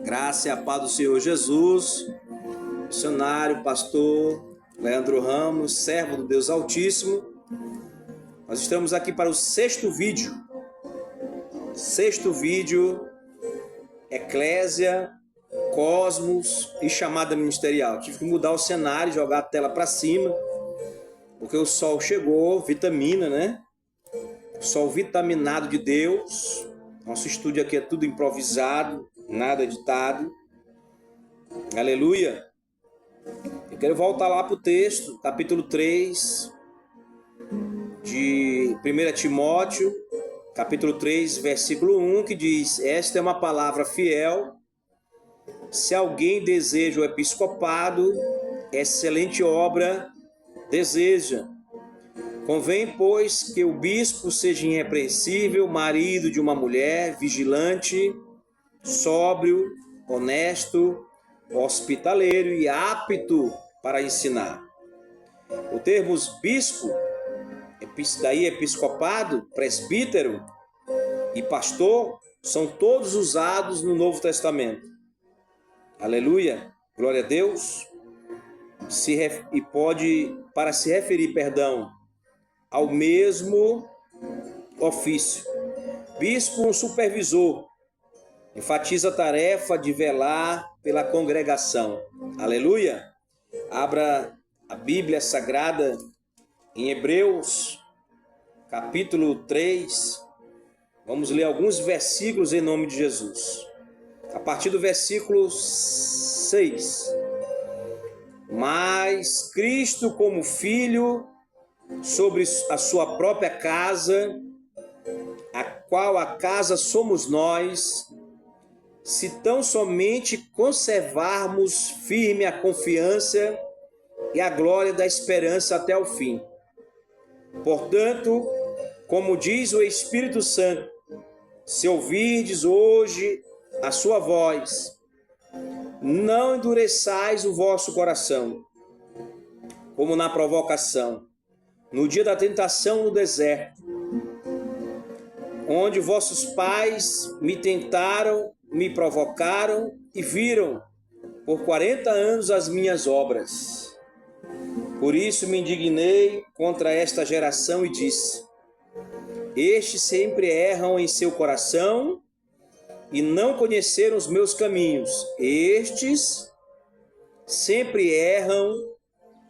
Graça e a paz do Senhor Jesus, missionário, pastor Leandro Ramos, servo do Deus Altíssimo. Nós estamos aqui para o sexto vídeo, Eclésia, Cosmos e chamada ministerial. Tive que mudar o cenário, jogar a tela para cima, porque o sol chegou, vitamina, né? Sol vitaminado de Deus. Nosso estúdio aqui é tudo improvisado, nada editado. Aleluia. Eu quero voltar lá para o texto, capítulo 3 de 1 Timóteo, capítulo 3, versículo 1, que diz: esta é uma palavra fiel. Se alguém deseja o episcopado, excelente obra deseja. Convém, pois, que o bispo seja irrepreensível, marido de uma mulher, vigilante, sóbrio, honesto, hospitaleiro e apto para ensinar. O termo bispo, daí episcopado, presbítero e pastor, são todos usados no Novo Testamento. Aleluia, glória a Deus. Para se referir, ao mesmo ofício. Bispo, um supervisor, enfatiza a tarefa de velar pela congregação. Aleluia. Abra a Bíblia Sagrada em Hebreus, capítulo 3. Vamos ler alguns versículos em nome de Jesus. A partir do versículo 6. Mas Cristo como Filho sobre a sua própria casa, a qual a casa somos nós, se tão somente conservarmos firme a confiança e a glória da esperança até o fim. Portanto, como diz o Espírito Santo, se ouvirdes hoje a sua voz, não endureçais o vosso coração, como na provocação, no dia da tentação no deserto, onde vossos pais me tentaram, me provocaram e viram por 40 anos as minhas obras. Por isso me indignei contra esta geração e disse: estes sempre erram em seu coração e não conheceram os meus caminhos. Estes sempre erram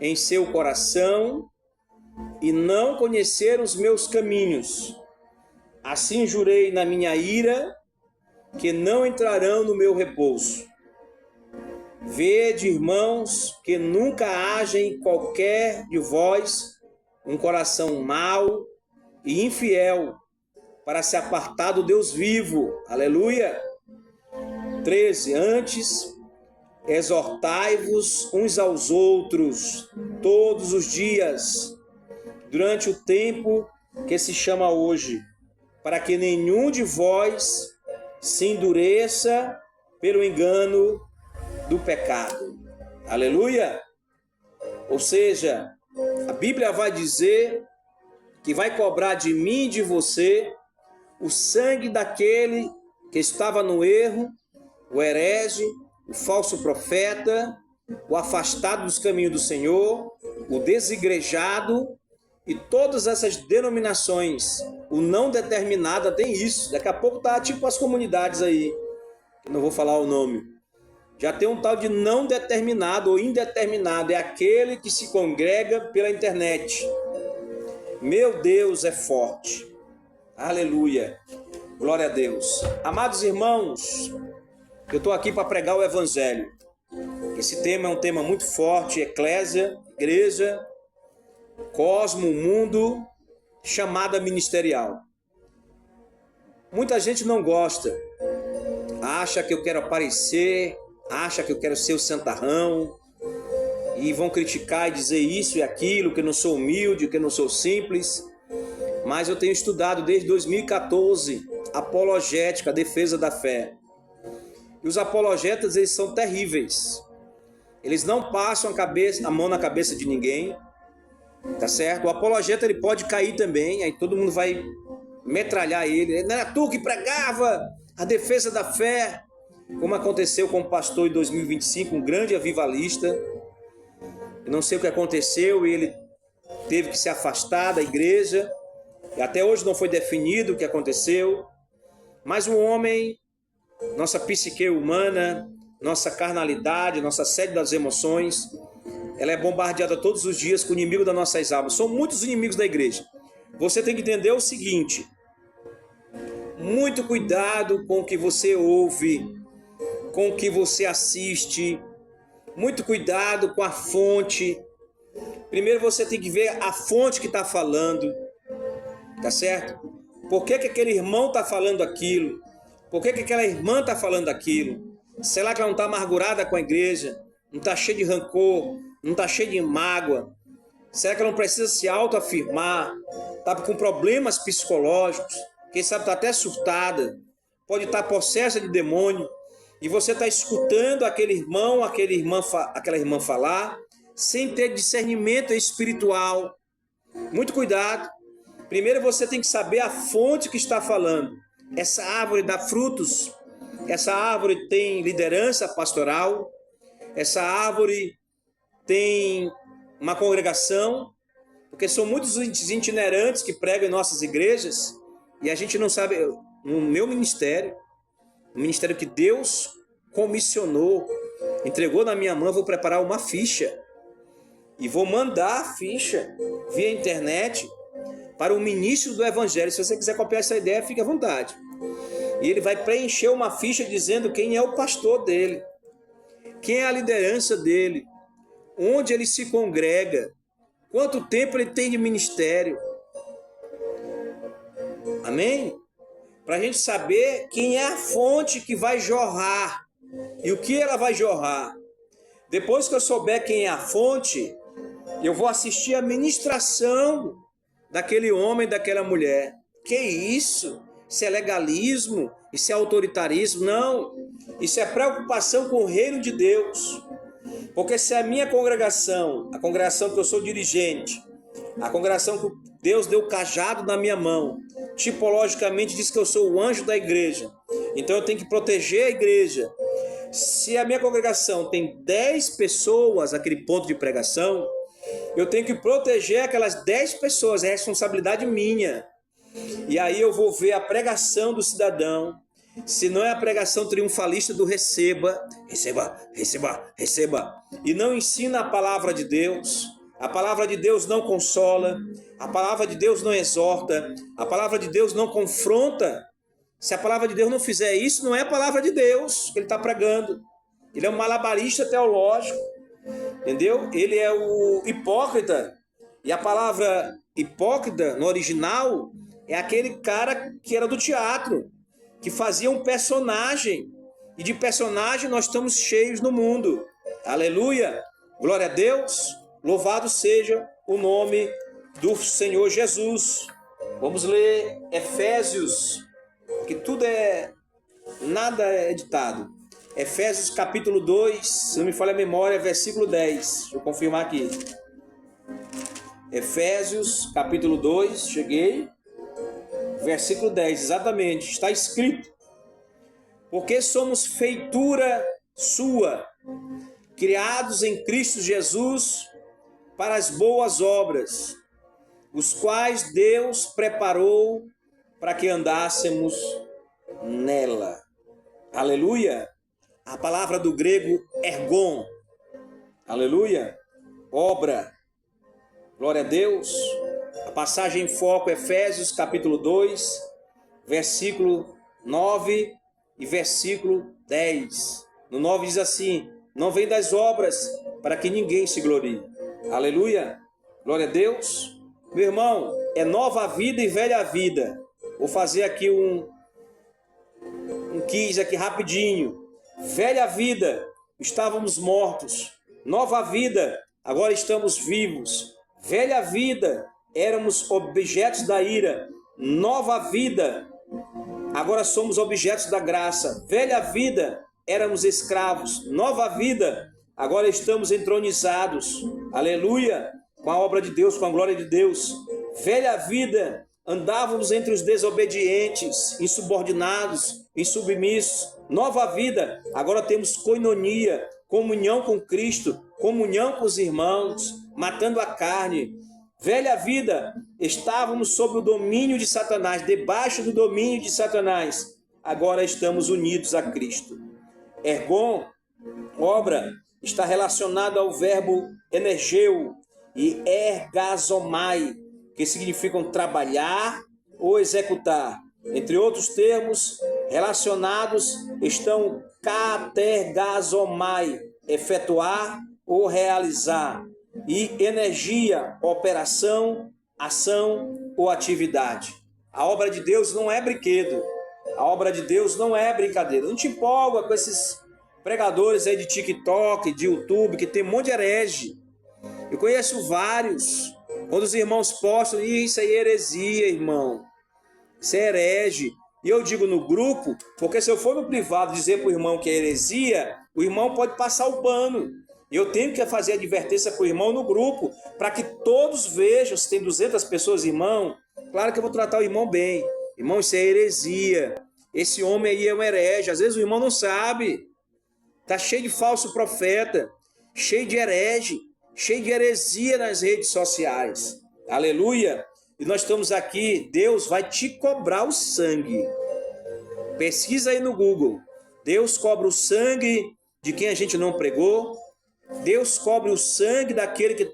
em seu coração e não conheceram os meus caminhos. Assim jurei na minha ira que não entrarão no meu repouso. Vede, irmãos, que nunca haja em qualquer de vós um coração mau e infiel para se apartar do Deus vivo. Aleluia. 13. Antes, exortai-vos uns aos outros todos os dias, durante o tempo que se chama hoje, para que nenhum de vós se endureça pelo engano do pecado. Aleluia! Ou seja, a Bíblia vai dizer que vai cobrar de mim e de você o sangue daquele que estava no erro, o herege, o falso profeta, o afastado dos caminhos do Senhor, o desigrejado e todas essas denominações. O não determinado tem isso. Daqui a pouco tá tipo as comunidades aí, que não vou falar o nome. Já tem um tal de não determinado ou indeterminado. É aquele que se congrega pela internet. Meu Deus é forte. Aleluia. Glória a Deus. Amados irmãos, eu estou aqui para pregar o Evangelho. Esse tema é um tema muito forte. Eclésia, igreja, cosmo, mundo, chamada ministerial. Muita gente não gosta. Acha que eu quero aparecer, acha que eu quero ser o santarrão, e vão criticar e dizer isso e aquilo, que eu não sou humilde, que eu não sou simples. Mas eu tenho estudado desde 2014 apologética, a defesa da fé. E os apologetas, eles são terríveis. Eles não passam a mão na cabeça de ninguém, tá certo? O apologeta, ele pode cair também, aí todo mundo vai metralhar ele. Não era tu que pregava a defesa da fé? como aconteceu com o pastor em 2025, um grande avivalista. Eu não sei o que aconteceu, ele teve que se afastar da igreja, e até hoje não foi definido o que aconteceu, mas um homem, nossa psique humana, nossa carnalidade, nossa sede das emoções, ela é bombardeada todos os dias com o inimigo das nossas almas. São muitos inimigos da igreja. Você tem que entender o seguinte: muito cuidado com o que você ouve, com o que você assiste, muito cuidado com a fonte. Primeiro você tem que ver a fonte que está falando, tá certo? Por que aquele irmão está falando aquilo? Por que aquela irmã está falando aquilo? Será que ela não está amargurada com a igreja? Não está cheia de rancor? Não está cheia de mágoa? Será que ela não precisa se autoafirmar? Está com problemas psicológicos? Quem sabe está até surtada? Pode estar possessa de demônio? E você está escutando aquele irmão, aquela irmã falar, sem ter discernimento espiritual. Muito cuidado. Primeiro você tem que saber a fonte que está falando. Essa árvore dá frutos. Essa árvore tem liderança pastoral. Essa árvore tem uma congregação. Porque são muitos itinerantes que pregam em nossas igrejas. E a gente não sabe. No meu ministério, o ministério que Deus comissionou, entregou na minha mão, eu vou preparar uma ficha. E vou mandar a ficha via internet para o ministro do evangelho. Se você quiser copiar essa ideia, fique à vontade. E ele vai preencher uma ficha dizendo quem é o pastor dele, quem é a liderança dele, onde ele se congrega, quanto tempo ele tem de ministério. Amém? Para a gente saber quem é a fonte que vai jorrar e o que ela vai jorrar. Depois que eu souber quem é a fonte, eu vou assistir a ministração daquele homem, daquela mulher. Que isso? Isso é legalismo? Isso é autoritarismo? Não. Isso é preocupação com o reino de Deus. Porque se a minha congregação, a congregação que eu sou dirigente, a congregação que Deus deu o cajado na minha mão, tipologicamente diz que eu sou o anjo da igreja. Então eu tenho que proteger a igreja. Se a minha congregação tem 10 pessoas naquele ponto de pregação, eu tenho que proteger aquelas 10 pessoas, é responsabilidade minha. E aí eu vou ver a pregação do cidadão. Se não é a pregação triunfalista do receba, receba, receba, receba, e não ensina a palavra de Deus. A palavra de Deus não consola, a palavra de Deus não exorta, a palavra de Deus não confronta. Se a palavra de Deus não fizer isso, não é a palavra de Deus que ele está pregando. Ele é um malabarista teológico, entendeu? Ele é o hipócrita. E a palavra hipócrita, no original, é aquele cara que era do teatro, que fazia um personagem. E de personagem nós estamos cheios no mundo. Aleluia! Glória a Deus! Louvado seja o nome do Senhor Jesus. Vamos ler Efésios, que tudo nada é editado. Efésios capítulo 2, se não me falha a memória, versículo 10. Deixa eu confirmar aqui. Efésios capítulo 2, cheguei. Versículo 10, exatamente, está escrito: porque somos feitura sua, criados em Cristo Jesus para as boas obras, os quais Deus preparou para que andássemos nela. Aleluia! A palavra do grego ergon, aleluia, obra. Glória a Deus. A passagem em foco, Efésios capítulo 2, versículo 9 e versículo 10. No 9 diz assim: não vem das obras para que ninguém se glorie. Aleluia. Glória a Deus. Meu irmão, é nova vida e velha vida. Vou fazer aqui um quiz aqui rapidinho. Velha vida, estávamos mortos. Nova vida, agora estamos vivos. Velha vida, éramos objetos da ira. Nova vida, agora somos objetos da graça. Velha vida, éramos escravos. Nova vida, agora estamos entronizados. Aleluia! Com a obra de Deus, com a glória de Deus. Velha vida, andávamos entre os desobedientes, insubordinados, insubmissos. Nova vida, agora temos koinonia, comunhão com Cristo, comunhão com os irmãos, matando a carne. Velha vida, estávamos sob o domínio de Satanás, debaixo do domínio de Satanás. Agora estamos unidos a Cristo. Ergon, obra, está relacionado ao verbo energeu e ergazomai, que significam trabalhar ou executar. Entre outros termos relacionados estão katergazomai, efetuar ou realizar, e energia, operação, ação ou atividade. A obra de Deus não é brinquedo. A obra de Deus não é brincadeira. Não te empolga com esses pregadores aí de TikTok, de YouTube, que tem um monte de herege. Eu conheço vários. Quando os irmãos postam, isso aí é heresia, irmão. Isso é herege. E eu digo no grupo, porque se eu for no privado dizer para o irmão que é heresia, o irmão pode passar o pano. Eu tenho que fazer advertência para o irmão no grupo, para que todos vejam. Se tem 200 pessoas, irmão, claro que eu vou tratar o irmão bem. Irmão, isso é heresia. Esse homem aí é um herege. Às vezes o irmão não sabe. Está cheio de falso profeta, cheio de herege, cheio de heresia nas redes sociais. Aleluia! E nós estamos aqui, Deus vai te cobrar o sangue. Pesquisa aí no Google. Deus cobra o sangue de quem a gente não pregou. Deus cobre o sangue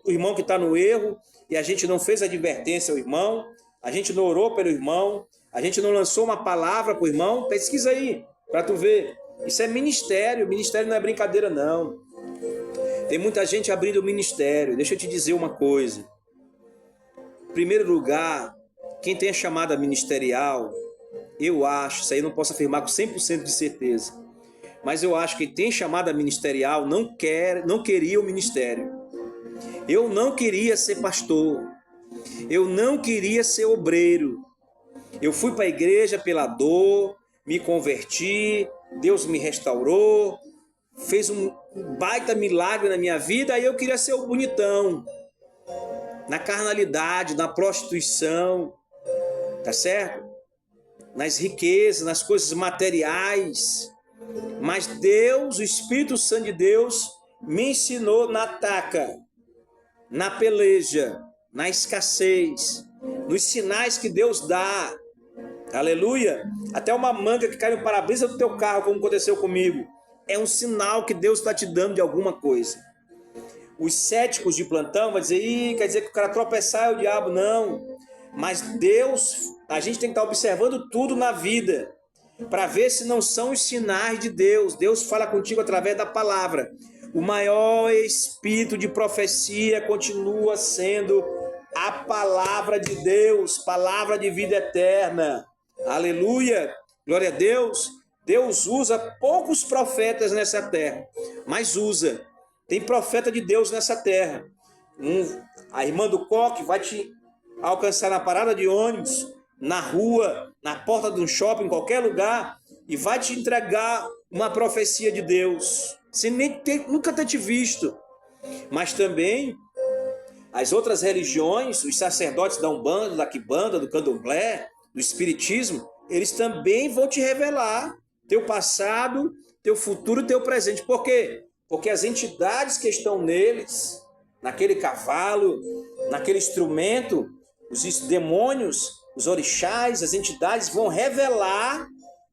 o irmão que está no erro e a gente não fez advertência ao irmão, a gente não orou pelo irmão, a gente não lançou uma palavra para o irmão. Pesquisa aí para tu ver. Isso é ministério. Ministério não é brincadeira, não. Tem muita gente abrindo ministério. Deixa eu te dizer uma coisa. Em primeiro lugar, quem tem a chamada ministerial, eu acho, isso aí eu não posso afirmar com 100% de certeza, mas eu acho que quem tem chamada ministerial não queria o ministério. Eu não queria ser pastor. Eu não queria ser obreiro. Eu fui para a igreja pela dor, me converti, Deus me restaurou, fez um baita milagre na minha vida, aí eu queria ser o bonitão, na carnalidade, na prostituição, tá certo? Nas riquezas, nas coisas materiais. Mas Deus, o Espírito Santo de Deus, me ensinou na taca, na peleja, na escassez, nos sinais que Deus dá. Aleluia! Até uma manga que cai no para-brisa do teu carro, como aconteceu comigo, é um sinal que Deus está te dando de alguma coisa. Os céticos de plantão vão dizer, quer dizer que o cara tropeçar é o diabo. Não. Mas Deus, a gente tem que estar observando tudo na vida, para ver se não são os sinais de Deus. Deus fala contigo através da palavra. O maior espírito de profecia continua sendo a palavra de Deus, palavra de vida eterna. Aleluia! Glória a Deus! Deus usa poucos profetas nessa terra, mas usa. Tem profeta de Deus nessa terra. A irmã do coque vai te alcançar na parada de ônibus, na rua, na porta de um shopping, em qualquer lugar, e vai te entregar uma profecia de Deus, sem nunca ter te visto. Mas também as outras religiões, os sacerdotes da Umbanda, da Quimbanda, do Candomblé, do Espiritismo, eles também vão te revelar teu passado, teu futuro, teu presente. Por quê? Porque as entidades que estão neles, naquele cavalo, naquele instrumento, os demônios, os orixás, as entidades vão revelar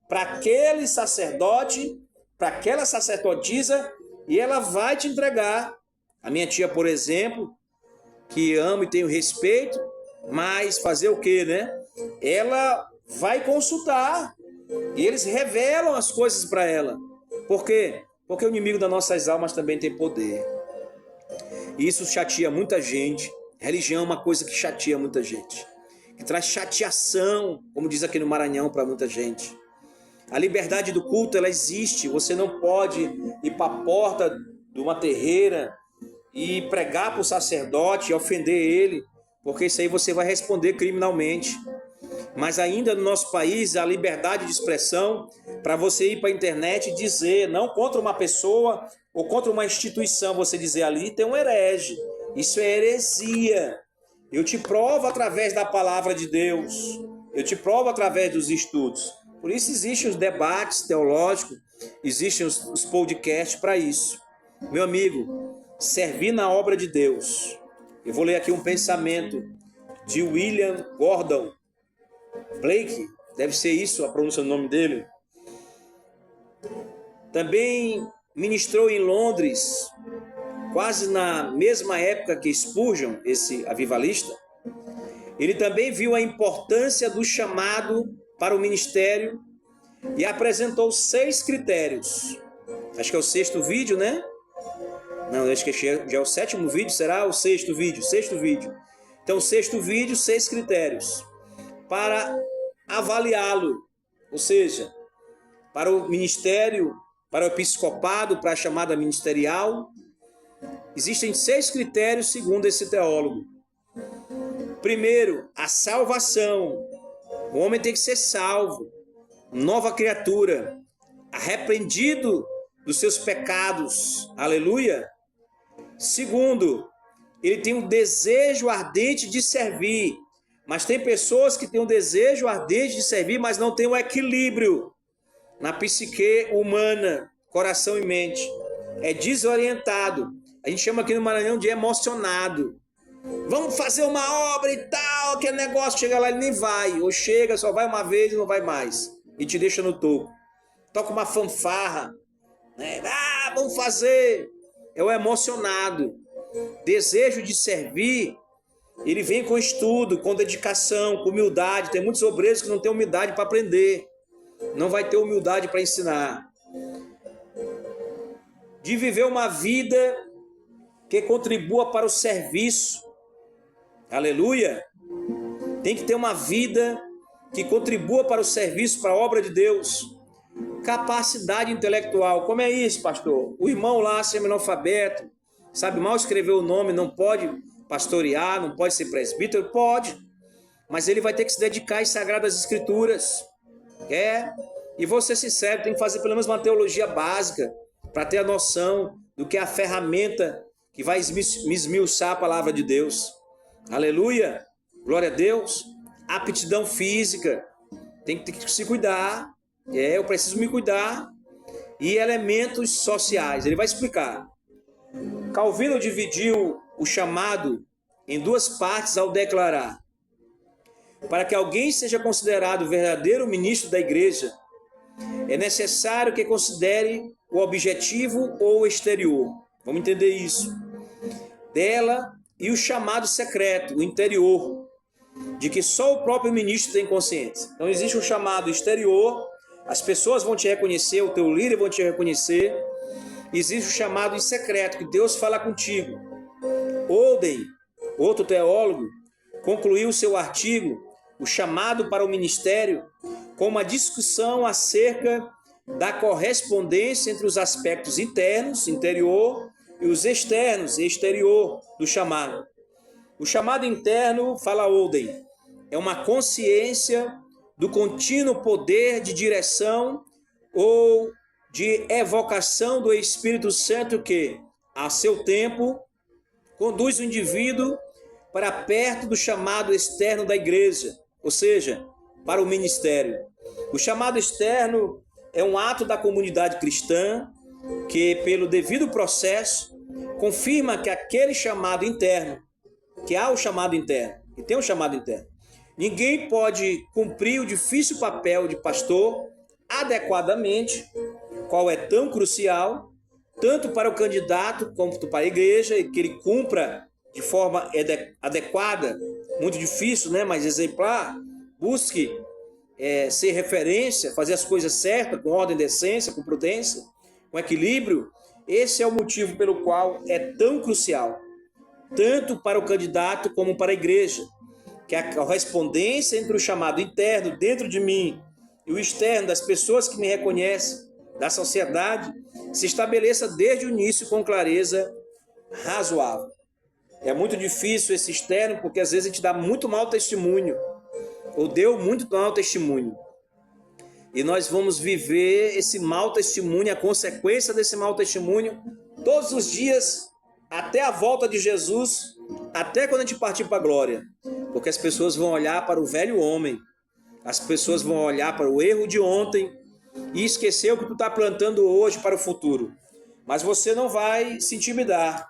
para aquele sacerdote, para aquela sacerdotisa, e ela vai te entregar. A minha tia, por exemplo, que amo e tenho respeito, mas fazer o quê, né? Ela vai consultar e eles revelam as coisas para ela. Por quê? Porque o inimigo das nossas almas também tem poder. E isso chateia muita gente. Religião é uma coisa que chateia muita gente, que traz chateação, como diz aqui no Maranhão, para muita gente. A liberdade do culto, ela existe. Você não pode ir para a porta de uma terreira e pregar para o sacerdote e ofender ele, porque isso aí você vai responder criminalmente. Mas ainda no nosso país, a liberdade de expressão para você ir para a internet e dizer, não contra uma pessoa ou contra uma instituição, você dizer ali tem um herege. Isso é heresia. Eu te provo através da palavra de Deus. Eu te provo através dos estudos. Por isso existem os debates teológicos, existem os podcasts para isso. Meu amigo, servir na obra de Deus. Eu vou ler aqui um pensamento de William Gordon Blake, deve ser isso a pronúncia do nome dele. Também ministrou em Londres, quase na mesma época que Spurgeon, esse avivalista. Ele também viu a importância do chamado para o ministério e apresentou 6 critérios. Acho que é o 6º vídeo, né? Não, acho que já é o 7º vídeo, será o 6º vídeo? 6º vídeo. Então, o 6º vídeo, 6 critérios para avaliá-lo, ou seja, para o ministério, para o episcopado, para a chamada ministerial. Existem 6 critérios segundo esse teólogo. Primeiro, a salvação. O homem tem que ser salvo, nova criatura, arrependido dos seus pecados. Aleluia. Segundo, ele tem um desejo ardente de servir. Mas tem pessoas que têm um desejo ardente de servir, mas não tem um equilíbrio na psique humana, coração e mente. É desorientado. A gente chama aqui no Maranhão de emocionado. Vamos fazer uma obra e tal, aquele negócio, chega lá e nem vai. Ou chega, só vai uma vez e não vai mais. E te deixa no toco. Toca uma fanfarra, né? Vamos fazer. É o emocionado. Desejo de servir, ele vem com estudo, com dedicação, com humildade. Tem muitos obreiros que não têm humildade para aprender. Não vai ter humildade para ensinar. De viver uma vida que contribua para o serviço. Aleluia. Tem que ter uma vida que contribua para o serviço, para a obra de Deus. Capacidade intelectual. Como é isso, pastor? O irmão lá, semi-analfabeto, sabe mal escrever o nome, não pode pastorear, não pode ser presbítero? Pode. Mas ele vai ter que se dedicar às Sagradas Escrituras. E vou ser sincero, tem que fazer pelo menos uma teologia básica para ter a noção do que é a ferramenta que vai esmiuçar a palavra de Deus. Aleluia. Glória a Deus. Aptidão física. Tem que se cuidar. Eu preciso me cuidar. E elementos sociais. Ele vai explicar. Calvino dividiu o chamado em 2 partes ao declarar: para que alguém seja considerado verdadeiro ministro da igreja, é necessário que considere o objetivo ou o exterior. Vamos entender isso. Dela e o chamado secreto, o interior, de que só o próprio ministro tem consciência. Então existe um chamado exterior, as pessoas vão te reconhecer, o teu líder vão te reconhecer. Existe o chamado em secreto, que Deus fala contigo. Oden, outro teólogo, concluiu seu artigo, o chamado para o ministério, com uma discussão acerca da correspondência entre os aspectos internos, interior, e os externos, exterior do chamado. O chamado interno, fala Oden, é uma consciência do contínuo poder de direção ou de evocação do Espírito Santo que, a seu tempo, conduz o indivíduo para perto do chamado externo da igreja, ou seja, para o ministério. O chamado externo é um ato da comunidade cristã que, pelo devido processo, confirma que aquele chamado interno, que há o chamado interno, que tem um chamado interno. Ninguém pode cumprir o difícil papel de pastor adequadamente, qual é tão crucial, tanto para o candidato como para a igreja, e que ele cumpra de forma adequada, muito difícil, né, mas exemplar, busque ser referência, fazer as coisas certas, com ordem, decência, com prudência, com equilíbrio. Esse é o motivo pelo qual é tão crucial, tanto para o candidato como para a igreja, que a correspondência entre o chamado interno dentro de mim e o externo das pessoas que me reconhecem, da sociedade, se estabeleça desde o início com clareza razoável. É muito difícil esse externo, porque às vezes a gente dá muito mau testemunho, ou deu muito mau testemunho. E nós vamos viver esse mau testemunho, a consequência desse mau testemunho, todos os dias, até a volta de Jesus, até quando a gente partir para a glória. Porque as pessoas vão olhar para o velho homem, As pessoas vão olhar para o erro de ontem e esquecer o que tu está plantando hoje para o futuro. Mas você não vai se intimidar,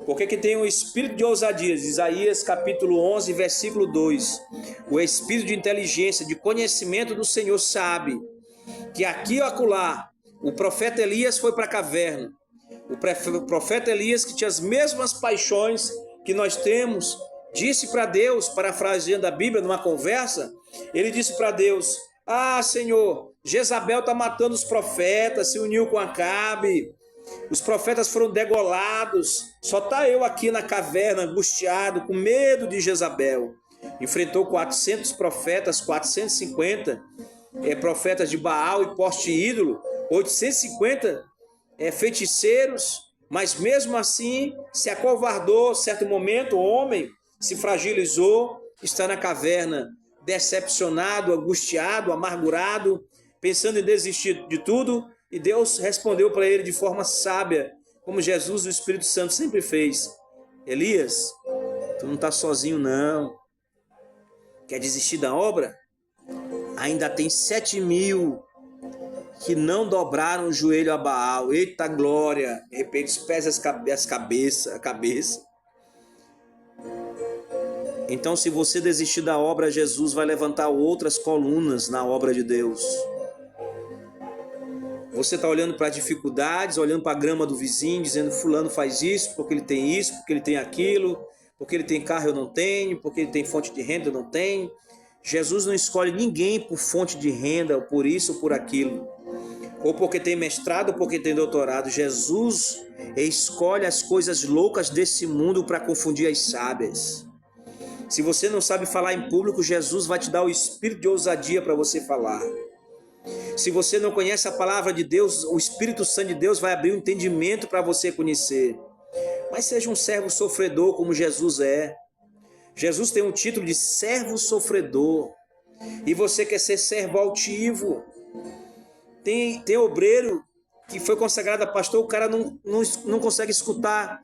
porque que tem um espírito de ousadia. Isaías capítulo 11, versículo 2. O espírito de inteligência, de conhecimento do Senhor sabe que aqui e acolá o profeta Elias foi para a caverna. O profeta Elias, que tinha as mesmas paixões que nós temos, disse para Deus, parafraseando a Bíblia numa conversa, ele disse para Deus: ah, Senhor, Jezabel está matando os profetas, se uniu com Acabe, os profetas foram degolados, só está eu aqui na caverna, angustiado, com medo de Jezabel. Enfrentou 400 profetas, 450 profetas de Baal e poste ídolo, 850 feiticeiros, mas mesmo assim se acovardou. Certo momento o homem se fragilizou, está na caverna, decepcionado, angustiado, amargurado, pensando em desistir de tudo, e Deus respondeu para ele de forma sábia, como Jesus e o Espírito Santo sempre fez: Elias, tu não está sozinho não. Quer desistir da obra? Ainda tem 7.000 que não dobraram o joelho a Baal. Eita glória! De repente os pés a cabeça. Então, se você desistir da obra, Jesus vai levantar outras colunas na obra de Deus. Você está olhando para dificuldades, olhando para a grama do vizinho, dizendo: fulano faz isso, porque ele tem isso, porque ele tem aquilo, porque ele tem carro eu não tenho, porque ele tem fonte de renda eu não tenho. Jesus não escolhe ninguém por fonte de renda, ou por isso ou por aquilo, ou porque tem mestrado ou porque tem doutorado. Jesus escolhe as coisas loucas desse mundo para confundir as sábias. Se você não sabe falar em público, Jesus vai te dar o espírito de ousadia para você falar. Se você não conhece a palavra de Deus, o Espírito Santo de Deus vai abrir o entendimento para você conhecer. Mas seja um servo sofredor como Jesus é. Jesus tem um título de servo sofredor. E você quer ser servo altivo. Tem obreiro que foi consagrado a pastor, o cara não consegue escutar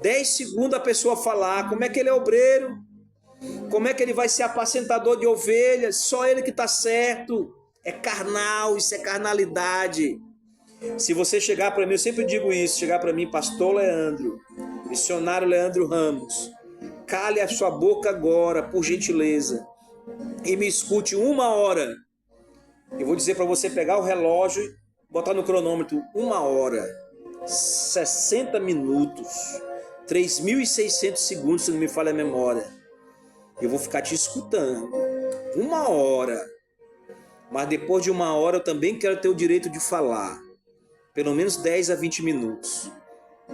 10 segundos a pessoa falar. Como é que ele é obreiro? Como é que ele vai ser apacentador de ovelhas? Só ele que está certo. É carnal, isso é carnalidade. Se você chegar para mim, eu sempre digo isso, chegar para mim: pastor Leandro, missionário Leandro Ramos, cale a sua boca agora, por gentileza, e me escute 1 hora. Eu vou dizer para você pegar o relógio e botar no cronômetro: 1 hora, 60 minutos, 3.600 segundos, se não me falha a memória. Eu vou ficar te escutando 1 hora. Mas depois de 1 hora eu também quero ter o direito de falar. Pelo menos 10 a 20 minutos.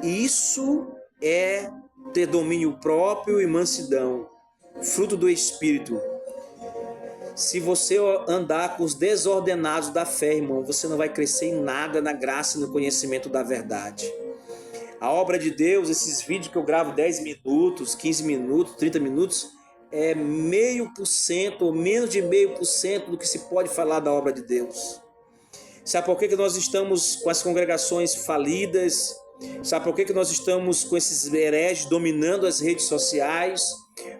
Isso é ter domínio próprio e mansidão. Fruto do Espírito. Se você andar com os desordenados da fé, irmão, você não vai crescer em nada na graça e no conhecimento da verdade. A obra de Deus, esses vídeos que eu gravo 10 minutos, 15 minutos, 30 minutos... é 0,5% ou menos de 0,5% do que se pode falar da obra de Deus. Sabe por que nós estamos com as congregações falidas? Sabe por que nós estamos com esses hereges dominando as redes sociais?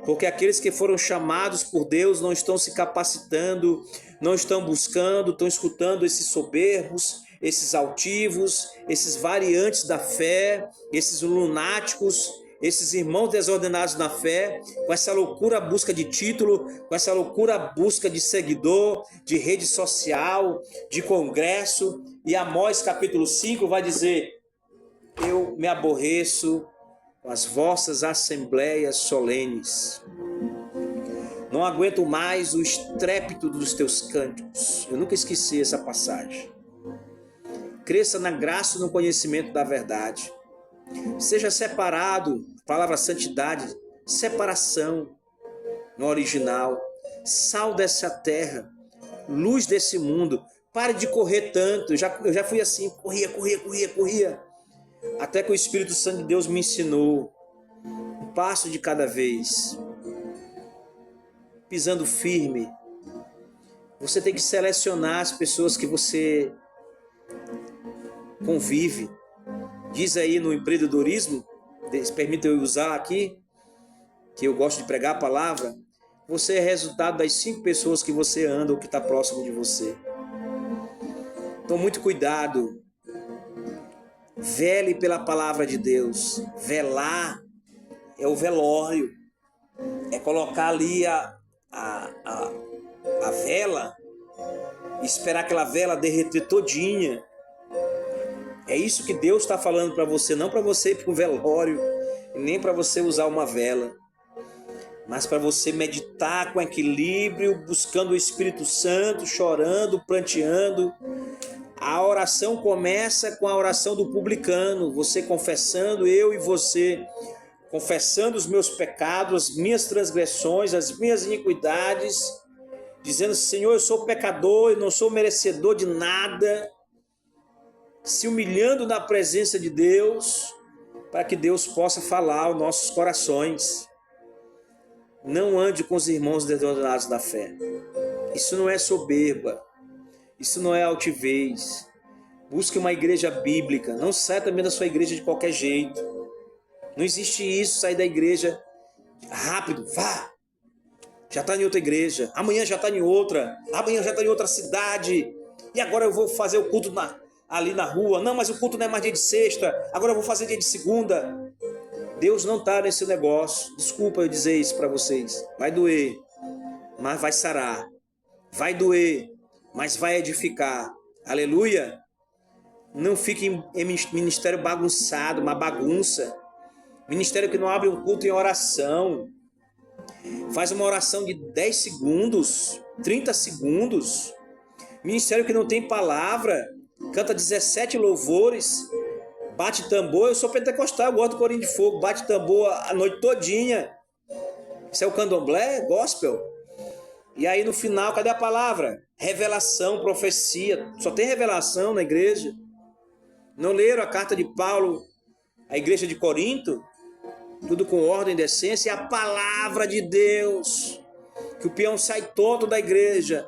Porque aqueles que foram chamados por Deus não estão se capacitando, não estão buscando, estão escutando esses soberbos, esses altivos, esses variantes da fé, esses lunáticos, esses irmãos desordenados na fé, com essa loucura busca de título, com essa loucura busca de seguidor, de rede social, de congresso. E Amós capítulo 5 vai dizer: eu me aborreço com as vossas assembleias solenes. Não aguento mais o estrépito dos teus cânticos. Eu nunca esqueci essa passagem. Cresça na graça e no conhecimento da verdade. Seja separado, palavra santidade, separação no original, sal dessa terra, luz desse mundo. Pare de correr tanto. Eu já fui assim, corria. Até que o Espírito Santo de Deus me ensinou, um passo de cada vez, pisando firme. Você tem que selecionar as pessoas que você convive. Diz aí no empreendedorismo, permita eu usar aqui, que eu gosto de pregar a palavra, Você é resultado das 5 pessoas que você anda ou que está próximo de você. Então, muito cuidado. Vele pela palavra de Deus. Velar é o velório. É colocar ali a vela e esperar aquela vela derreter todinha. É isso que Deus está falando para você. Não para você ir para o velório, nem para você usar uma vela, mas para você meditar com equilíbrio, buscando o Espírito Santo, chorando, pranteando. A oração começa com a oração do publicano, você confessando, eu e você, confessando os meus pecados, as minhas transgressões, as minhas iniquidades, dizendo: Senhor, eu sou pecador, eu não sou merecedor de nada, se humilhando na presença de Deus, para que Deus possa falar aos nossos corações. Não ande com os irmãos desordenados da fé. Isso não é soberba. Isso não é altivez. Busque uma igreja bíblica. Não saia também da sua igreja de qualquer jeito. Não existe isso, sair da igreja rápido. Vá! Já está em outra igreja. Amanhã já está em outra. Amanhã já está em outra cidade. E agora eu vou fazer o culto ali na rua. Não, mas o culto não é mais dia de sexta. Agora eu vou fazer dia de segunda. Deus não está nesse negócio. Desculpa eu dizer isso para vocês. Vai doer, mas vai sarar. Vai doer, mas vai edificar. Aleluia. Não fique em ministério bagunçado, uma bagunça. Ministério que não abre um culto em oração. Faz uma oração de 10 segundos, 30 segundos. Ministério que não tem palavra. Canta 17 louvores. Bate tambor. Eu sou pentecostal, eu gosto do corinho de fogo. Bate tambor a noite todinha. Isso é o candomblé, gospel. E aí no final, cadê a palavra? Revelação, profecia. Só tem revelação na igreja. Não leram a carta de Paulo à igreja de Corinto? Tudo com ordem e decência. E a palavra de Deus. Que o peão sai tonto da igreja.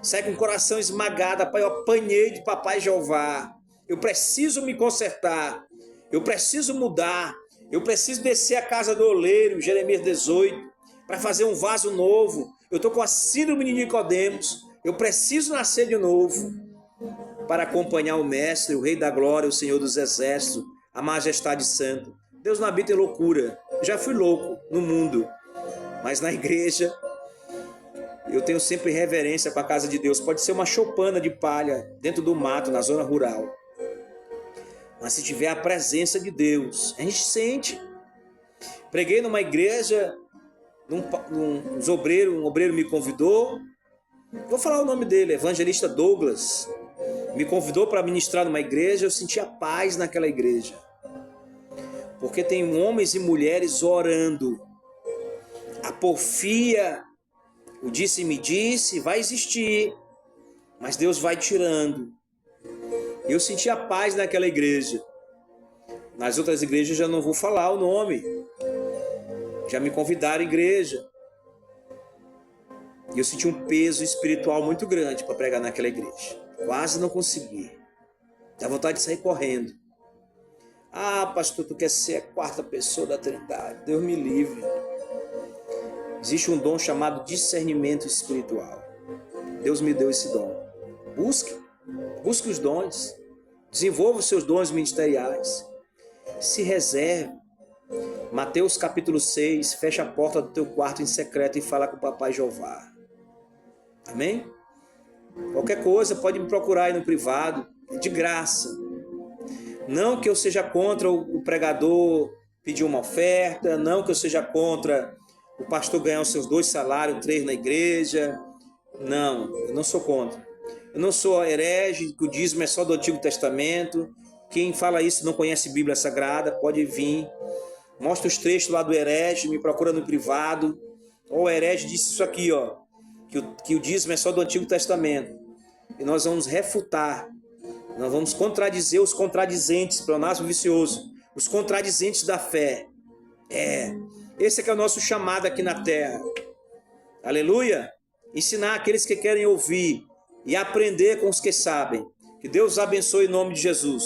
Sai com o coração esmagado. Pai, eu apanhei de papai Jeová. Eu preciso me consertar. Eu preciso mudar. Eu preciso descer a casa do oleiro, Jeremias 18, para fazer um vaso novo. Eu estou com a síndrome de Nicodemos. Eu preciso nascer de novo para acompanhar o Mestre, o Rei da Glória, o Senhor dos Exércitos, a Majestade Santa. Deus não habita em loucura. Eu já fui louco no mundo, mas na igreja eu tenho sempre reverência com a casa de Deus. Pode ser uma choupana de palha dentro do mato, na zona rural. Mas se tiver a presença de Deus, a gente sente. Preguei numa igreja, um obreiro me convidou. Vou falar o nome dele, evangelista Douglas. Me convidou para ministrar numa igreja. Eu senti a paz naquela igreja. Porque tem homens e mulheres orando. A porfia, o disse-me disse, vai existir. Mas Deus vai tirando. Eu senti a paz naquela igreja. Nas outras igrejas já não vou falar o nome. Já me convidaram à igreja. E eu senti um peso espiritual muito grande para pregar naquela igreja. Quase não consegui. Dá vontade de sair correndo. Ah, pastor, tu quer ser a 4ª pessoa da Trindade. Deus me livre. Existe um dom chamado discernimento espiritual. Deus me deu esse dom. Busque os dons. Desenvolva os seus dons ministeriais. Se reserve. Mateus capítulo 6. Fecha a porta do teu quarto em secreto e fala com o papai Jeová. Amém? Qualquer coisa pode me procurar aí no privado. De graça. Não que eu seja contra o pregador pedir uma oferta. Não que eu seja contra o pastor ganhar os seus 2 salários, 3 na igreja. Não, eu não sou contra. Eu não sou herege, que o dízimo é só do Antigo Testamento. Quem fala isso não conhece Bíblia Sagrada, pode vir. Mostra os trechos lá do herege, me procura no privado. O herege disse isso aqui, ó, que o dízimo é só do Antigo Testamento. E nós vamos refutar, nós vamos contradizer os contradizentes, pleonasmo vicioso, os contradizentes da fé. Esse é que é o nosso chamado aqui na terra. Aleluia! Ensinar aqueles que querem ouvir e aprender com os que sabem. Que Deus abençoe em nome de Jesus.